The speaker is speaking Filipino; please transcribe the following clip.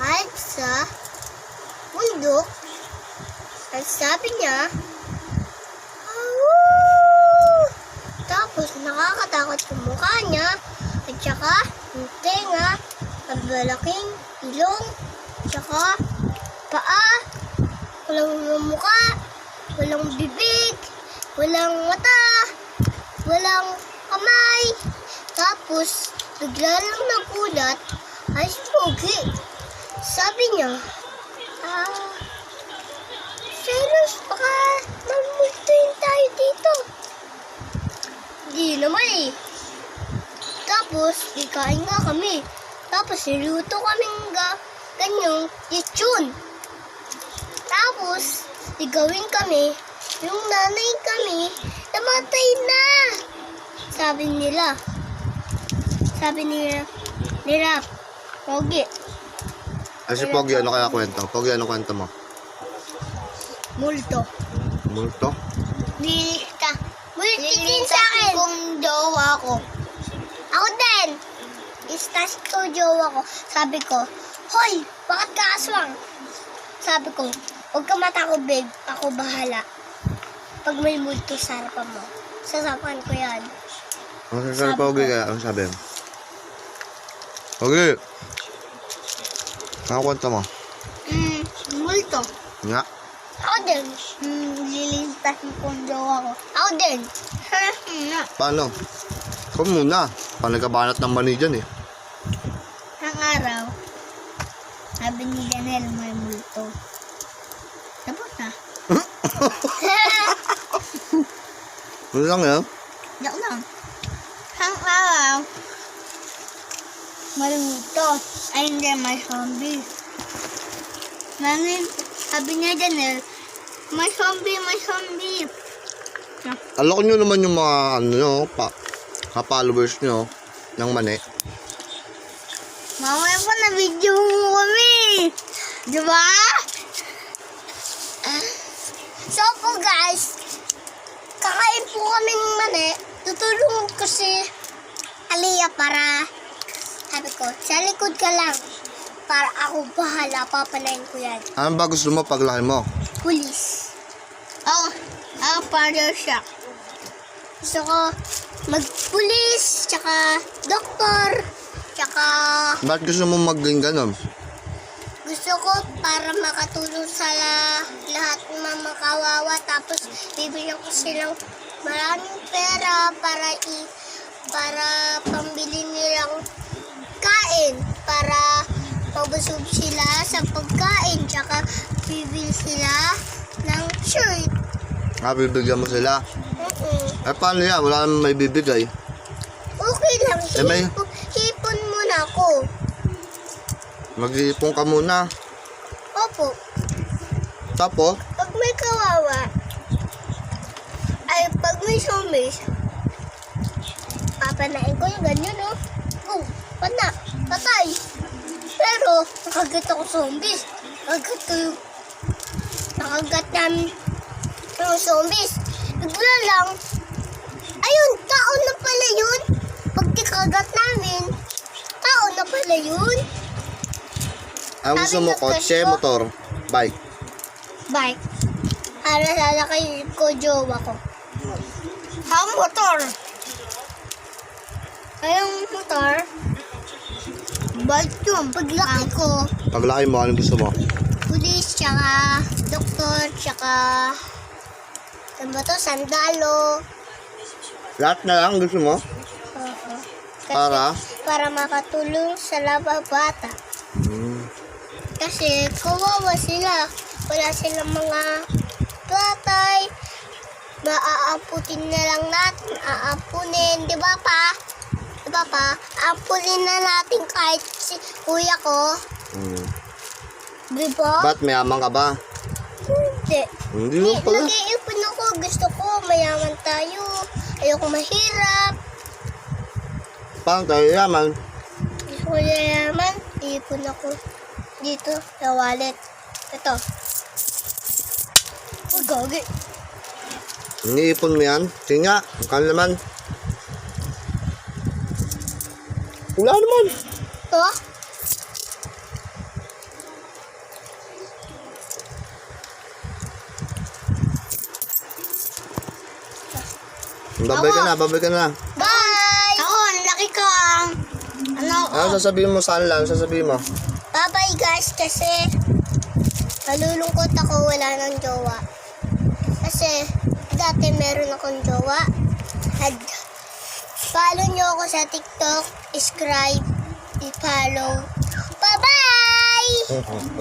kahit sa bundok. At sabi niya, "Awoo!" Tapos nakakatakot yung mukha niya at saka yung tenga, ang malaking ilong, tsaka paa, walang mukha, walang bibig, walang mata, walang kamay. Tapos bigla lang nagulat ay si Pogi. Sabi niya, Cyrus, baka mamultuin tayo dito. Di naman eh. Tapos, di kain nga kami. Tapos, niluto kaming ganyang lechon. Tapos, igawin kami. Yung nanay kami, namatay na. Sabi nila. Pogi. Ay si Pogi, ano kaya kwento? Pogi, ano kwento mo? Multo. Multo? Nilista din sa akin kung jowa ko. Ako din. Istas ko jowa ko. Sabi ko, "Hoy, bakit ka aswang?" Sabi ko, "Huwag ka matakot, babe. Ako bahala. Pag may multo sa harapan mo, sasapakan ko yan." Ano sabi Pogi kaya? Ano sabi? Pogi! Ano kwento mo? Multo. Nga? Ako din. Lilintas ko ang jowa ko. Ako din. Paano? Ikaw muna. Panagabanat ng mani dyan eh. Ang araw, sabi ni Janelle may multo. Tapos na. Ano lang yan? Diyak lang. Ang araw, may multo. Ay hindi, may zombie. Sabi niya Janelle, may zombie. Alok nyo naman yung mga ano nyo, ka-followers nyo ng mani. Mamaya pa na video mo kami. Diba? So po guys, kakain po kami ng mani. Tutulungan ko si Aliyah para, sabi ko, sa likod ka lang. Para ako bahala, papanayin ko yan. Ano ba gusto mo paglaki mo? Pulis. Ako para siya. Gusto ko mag-pulis, tsaka doktor, tsaka Bakit gusto mo maging ganon? gusto ko para makatulong sa lahat ng mga kawawa. Tapos bibigyan ko silang maraming pera para pambili nilang kain. Para pabusog sila sa pagkain. Tsaka bibili sila ng shirt. Bibigyan mo sila? Eh paano yan? Wala naman may bibigay. Okay lang. may- Hipon muna ako. Mag-iipon ka muna. Opo. Tapos, Pag may kawawa, ay pag may zombies, papanain ko yung ganyan, no? Oh, patay. Pero, nakagat ako zombies. Nakagat namin yung zombies. Bigla lang, ayun, tao na pala yun. Pag tikagat namin, tao na pala yun. ang gusto mo, kotse, motor, bike. Bike. Para lalakay ko jowa ko. Ang motor. Ayong motor, bike yun. Paglaki ko, Paglaki mo, anong gusto mo? pulis, tsaka doktor, tsaka ano ba to? Sandalo. Lahat na lang gusto mo? Kasi, Para? para makatulong sa bata. Kasi kawawa sila. Wala silang mga tatay. Maaaputin na lang natin. Aapunin. Di ba pa? Diba pa? Aapunin na natin kahit si kuya ko. Di ba? Ba't mayaman ka ba? Hindi. Hindi mo pala. Nag-iipon ako. Gusto ko mayaman tayo. Ayoko mahirap. Paano tayo yaman? Gusto ko mayaman. Iipon ako dito sa wallet. Ito. Uy, gagi. Iniipon mo yan? Sige nga, ang naman. Wala naman. Ito? Babay ka na. Bye! Ako, ang laki ko Ano sasabihin mo? Saan lang? Sasabihin mo? Bye-bye guys, kasi malulungkot ako, wala nang jowa. Kasi dati meron akong jowa. At follow nyo ako sa TikTok, subscribe, i-follow. Bye-bye!